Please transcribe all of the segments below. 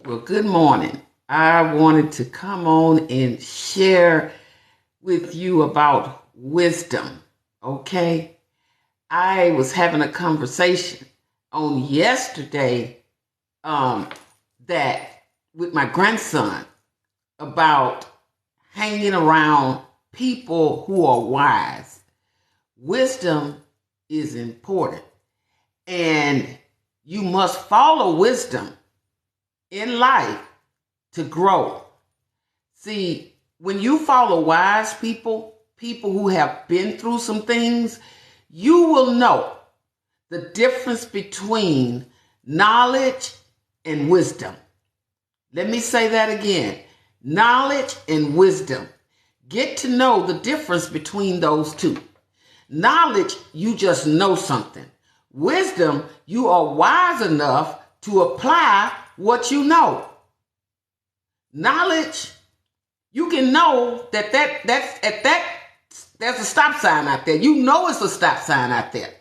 Well, good morning. I wanted to come on and share with you about wisdom. Okay. I was having a conversation on yesterday um, that with my grandson about hanging around people who are wise. Wisdom is important, and you must follow wisdom in life to grow. See, when you follow wise people, people who have been through some things, you will know the difference between knowledge and wisdom. Let me say that again. Knowledge and wisdom. Get to know the difference between those two. Knowledge, you just know something. Wisdom, you are wise enough to apply what you know. Knowledge, you can know there's a stop sign out there. You know it's a stop sign out there.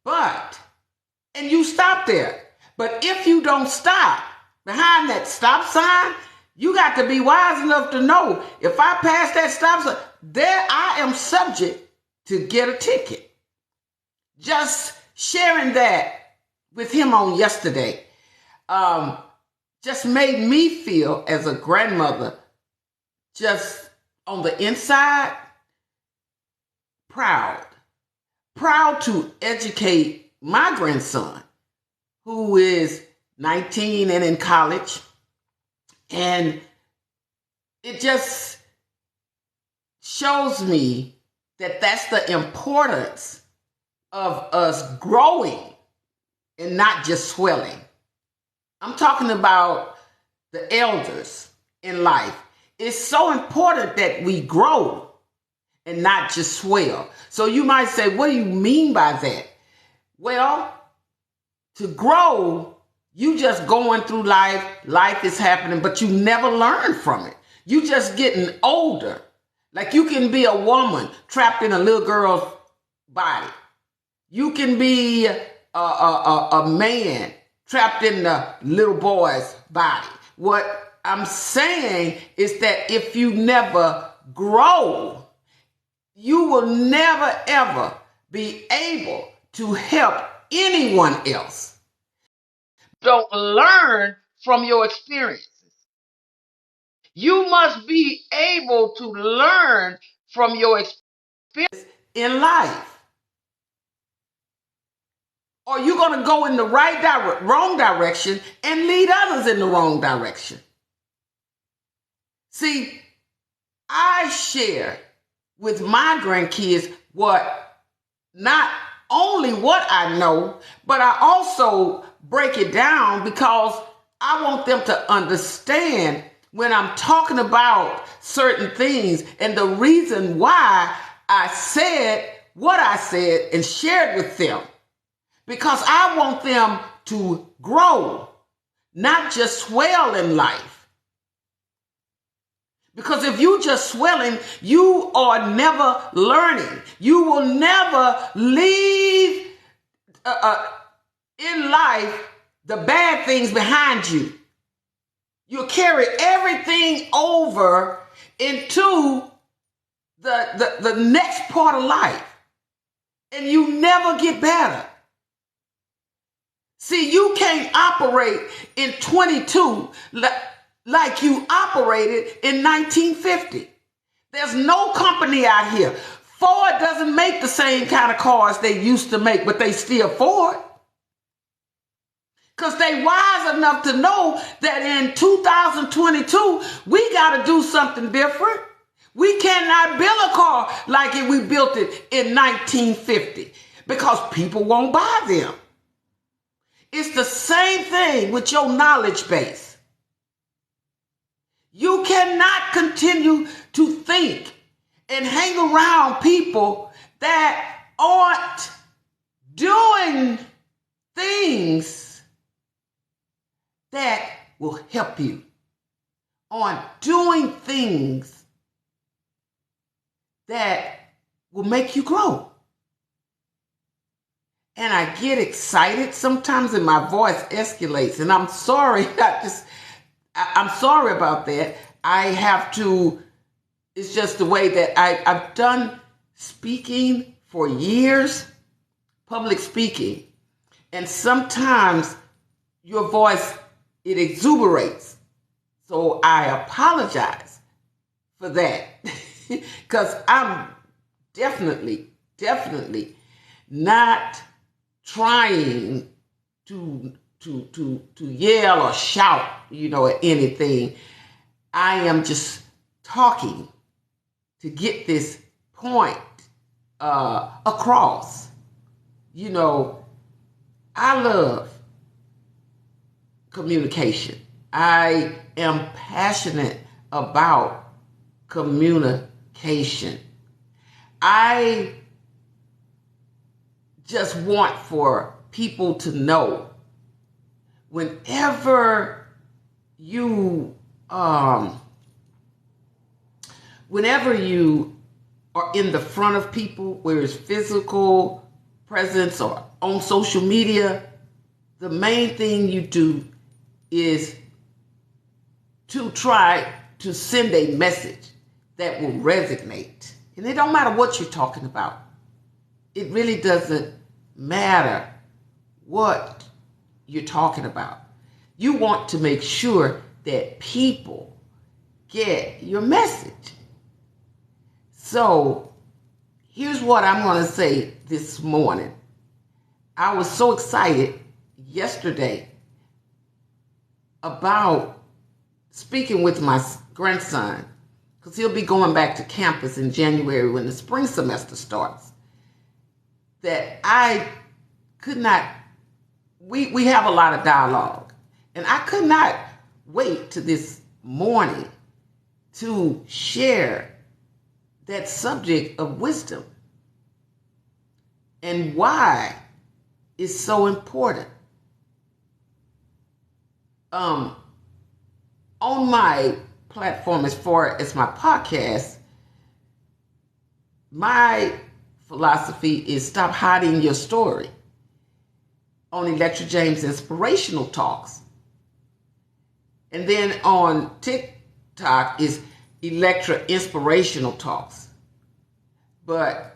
And you stop there. But if you don't stop behind that stop sign, you got to be wise enough to know if I pass that stop sign, there I am subject to get a ticket. Just sharing that with him on yesterday just made me feel as a grandmother, just on the inside, proud to educate my grandson, who is 19 and in college. And it just shows me that that's the importance of us growing and not just swelling. I'm talking about the elders in life. It's so important that we grow and not just swell. So you might say, what do you mean by that? Well, to grow, you just going through life is happening, but you never learn from it. You just getting older. Like you can be a woman trapped in a little girl's body. You can be a man trapped in the little boy's body. What I'm saying is that if you never grow, you will never ever be able to help anyone else. Don't learn from your experiences. You must be able to learn from your experience in life. Or you're going to go in the wrong direction and lead others in the wrong direction. See, I share with my grandkids not only what I know, but I also break it down because I want them to understand when I'm talking about certain things and the reason why I said what I said and shared with them. Because I want them to grow, not just swell in life. Because if you just swelling, you are never learning. You will never leave in life the bad things behind you. You'll carry everything over into the next part of life. And you never get better. See, you can't operate in 22 like you operated in 1950. There's no company out here. Ford doesn't make the same kind of cars they used to make, but they still Ford. Because they wise enough to know that in 2022, we got to do something different. We cannot build a car like we built it in 1950 because people won't buy them. It's the same thing with your knowledge base. You cannot continue to think and hang around people that aren't doing things that will help you, on doing things that will make you grow. And I get excited sometimes and my voice escalates. And I'm sorry, I'm sorry about that. I have to, it's just the way that I've done speaking for years, public speaking, and sometimes your voice, it exuberates. So I apologize for that because I'm definitely not trying to yell or shout, at anything. I am just talking to get this point across. I love communication. I am passionate about communication. I just want for people to know whenever you are in the front of people, whether it's physical presence or on social media, the main thing you do is to try to send a message that will resonate. And it don't matter what you're talking about. It really doesn't matter what you're talking about. You want to make sure that people get your message. So here's what I'm going to say this morning. I was so excited yesterday about speaking with my grandson, because he'll be going back to campus in January when the spring semester starts, that I could not, we have a lot of dialogue, and I could not wait to this morning to share that subject of wisdom and why it's so important. On my platform, as far as my podcast, my philosophy is stop hiding your story on Electra James Inspirational Talks. And then on TikTok is Electra Inspirational Talks. But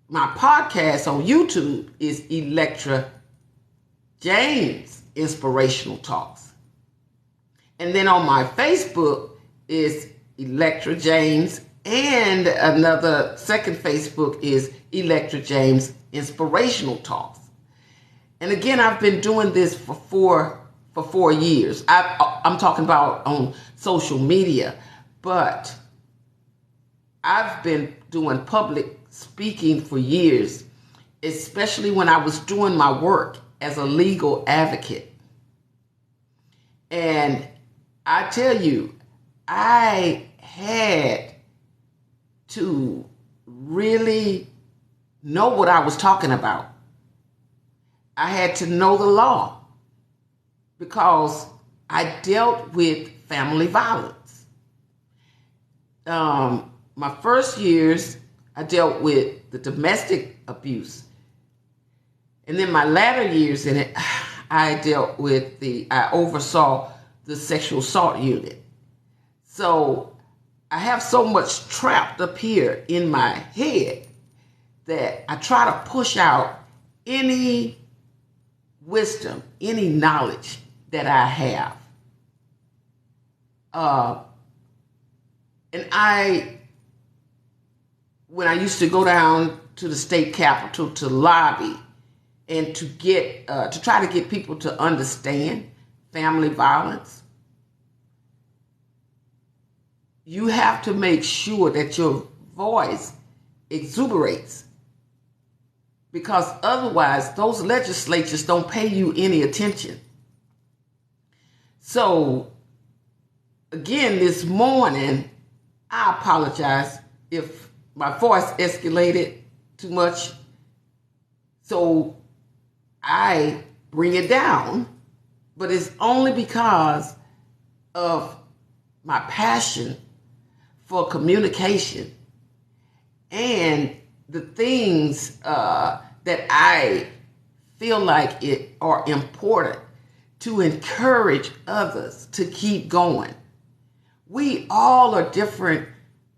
my podcast on YouTube is Electra James Inspirational Talks. And then on my Facebook is Electra James, and another second Facebook is Electra James Inspirational Talks. And again, I've been doing this for four years. I'm talking about on social media, but I've been doing public speaking for years, especially when I was doing my work as a legal advocate. And I tell you, I had to really know what I was talking about. I had to know the law because I dealt with family violence. My first years, I dealt with the domestic abuse. And then my latter years in it, I oversaw the sexual assault unit. So I have so much trapped up here in my head that I try to push out any wisdom, any knowledge that I have. When I used to go down to the state capitol to lobby and to try to get people to understand family violence, you have to make sure that your voice exuberates, because otherwise those legislatures don't pay you any attention. So again, this morning, I apologize if my voice escalated too much. So I bring it down, but it's only because of my passion for communication and the things that I feel like it are important to encourage others to keep going. We all are different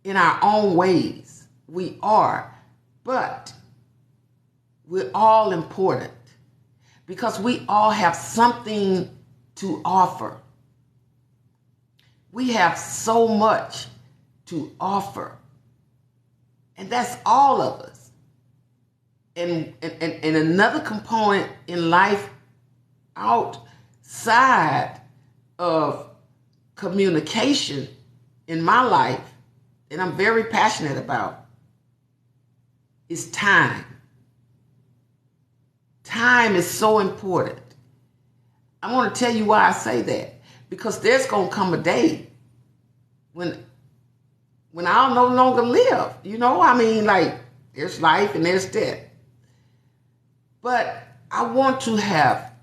in our own ways. We are. But we're all important because we all have something to offer. We have so much to offer. And that's all of us. And another component in life outside of communication in my life, and I'm very passionate about, is time. Time is so important. I want to tell you why I say that. Because there's going to come a day when I'll no longer live. Like there's life and there's death. But I want to have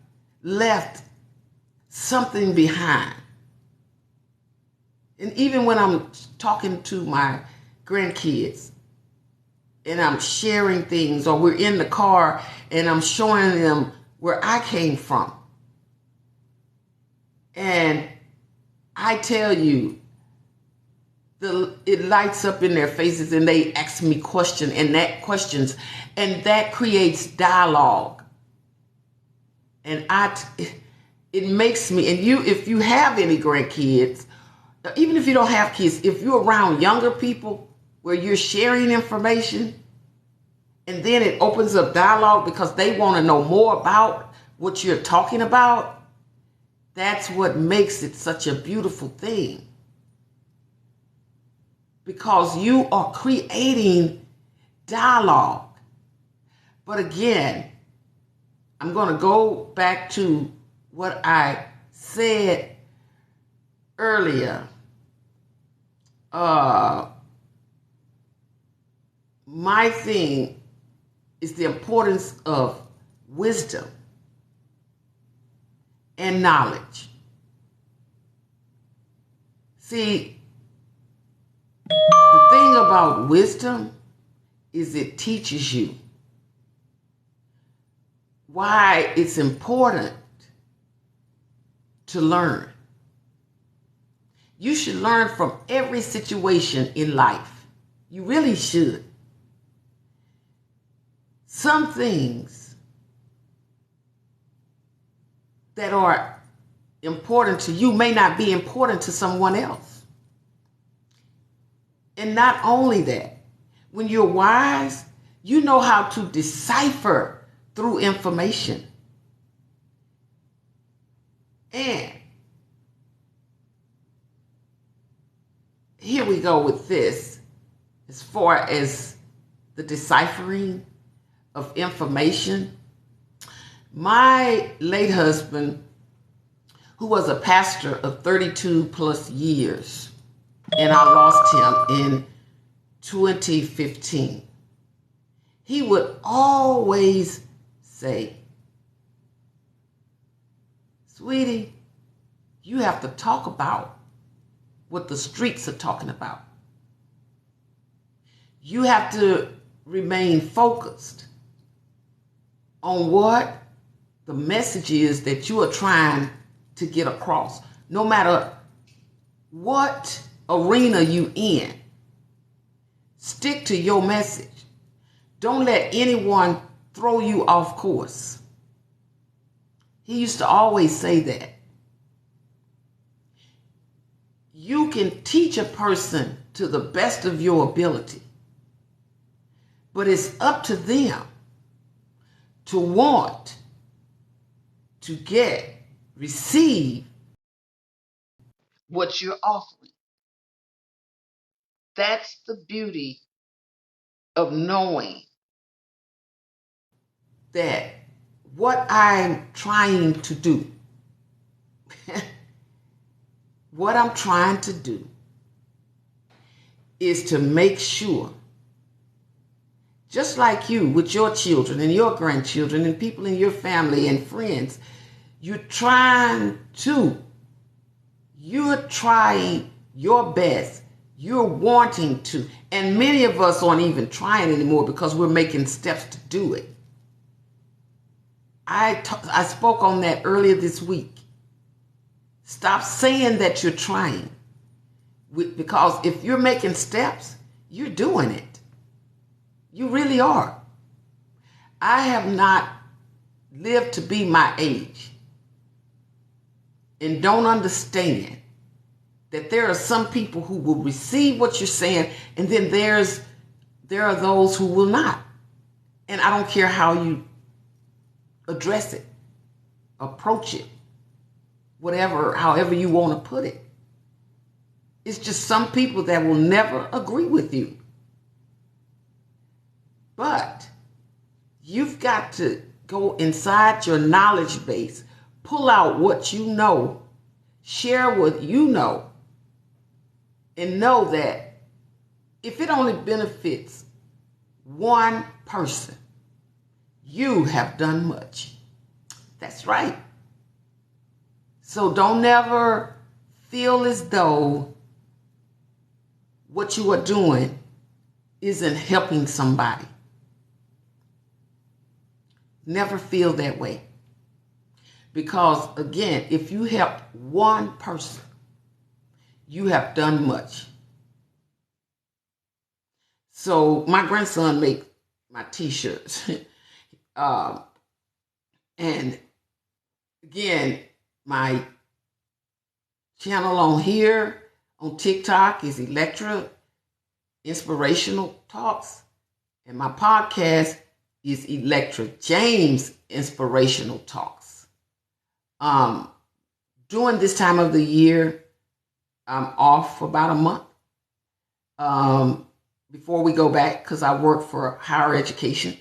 left something behind. And even when I'm talking to my grandkids and I'm sharing things, or we're in the car and I'm showing them where I came from, and I tell you, it lights up in their faces and they ask me questions, and that creates dialogue. And it makes me, and if you have any grandkids, even if you don't have kids, if you're around younger people where you're sharing information, and then it opens up dialogue because they want to know more about what you're talking about, that's what makes it such a beautiful thing. Because you are creating dialogue. But again, I'm going to go back to what I said earlier. My thing is the importance of wisdom and knowledge. See, the thing about wisdom is it teaches you why it's important to learn. You should learn from every situation in life. You really should. Some things that are important to you may not be important to someone else. And not only that, when you're wise, you know how to decipher through information. And here we go with this, as far as the deciphering of information. My late husband, who was a pastor of 32 plus years, and I lost him in 2015. He would always say, "Sweetie, you have to talk about what the streets are talking about. You have to remain focused on what the message is that you are trying to get across, no matter what arena you in. Stick to your message. Don't let anyone throw you off course." He used to always say that. You can teach a person to the best of your ability, but it's up to them to want to receive what you're offering. That's the beauty of knowing that what I'm trying to do, what I'm trying to do is to make sure, just like you with your children and your grandchildren and people in your family and friends, you're trying your best. You're wanting to. And many of us aren't even trying anymore because we're making steps to do it. I spoke on that earlier this week. Stop saying that you're trying. Because if you're making steps, you're doing it. You really are. I have not lived to be my age and don't understand that there are some people who will receive what you're saying, and then there are those who will not. And I don't care how you address it, approach it, however you want to put it. It's just some people that will never agree with you. But you've got to go inside your knowledge base, pull out what you know, share what you know, and know that if it only benefits one person, you have done much. That's right. So don't ever feel as though what you are doing isn't helping somebody. Never feel that way. Because again, if you help one person, you have done much. So my grandson makes my t-shirts. And again, my channel on here on TikTok is Electra Inspirational Talks. And my podcast is Electra James Inspirational Talks. During this time of the year, I'm off for about a month before we go back, because I work for higher education.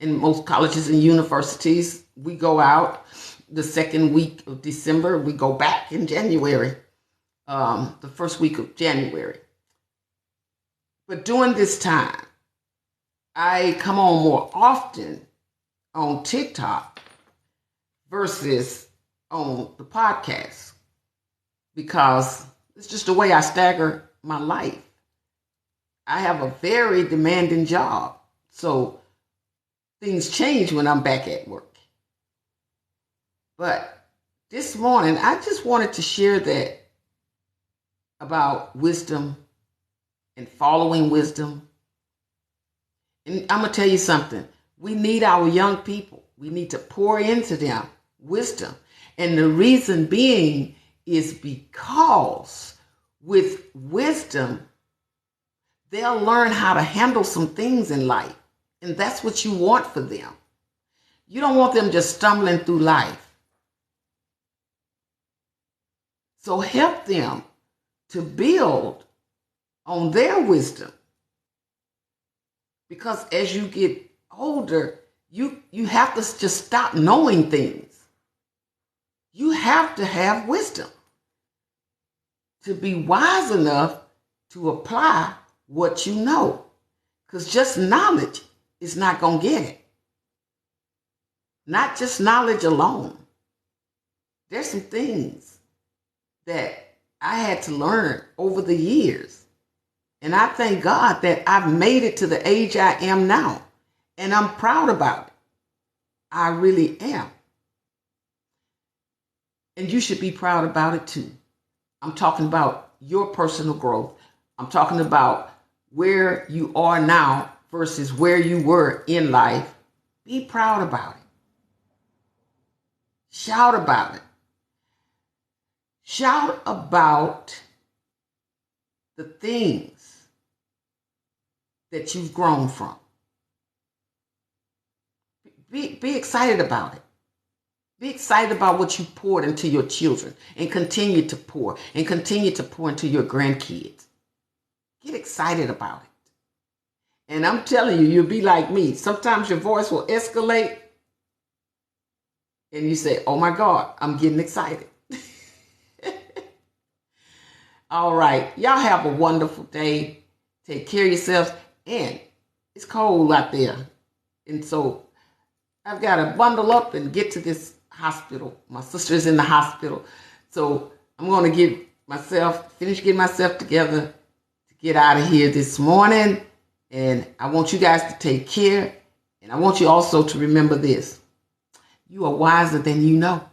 In most colleges and universities, we go out the second week of December. We go back in January, the first week of January. But during this time, I come on more often on TikTok versus on the podcast, because it's just the way I stagger my life. I have a very demanding job, so things change when I'm back at work. But this morning, I just wanted to share that about wisdom and following wisdom. And I'm going to tell you something. We need our young people. We need to pour into them wisdom. And the reason being is because with wisdom, they'll learn how to handle some things in life. And that's what you want for them. You don't want them just stumbling through life. So help them to build on their wisdom. Because as you get older, you have to just stop knowing things. You have to have wisdom to be wise enough to apply what you know. Because just knowledge is not going to get it. Not just knowledge alone. There's some things that I had to learn over the years. And I thank God that I've made it to the age I am now. And I'm proud about it. I really am. And you should be proud about it too. I'm talking about your personal growth. I'm talking about where you are now versus where you were in life. Be proud about it. Shout about it. Shout about the things that you've grown from. Be excited about it. Be excited about what you poured into your children and continue to pour into your grandkids. Get excited about it. And I'm telling you, you'll be like me. Sometimes your voice will escalate and you say, oh my God, I'm getting excited. All right. Y'all have a wonderful day. Take care of yourselves. And it's cold out there. And so I've got to bundle up and get to this hospital. My sister's in the hospital. So I'm going to finish getting myself together to get out of here this morning. And I want you guys to take care. And I want you also to remember this. You are wiser than you know.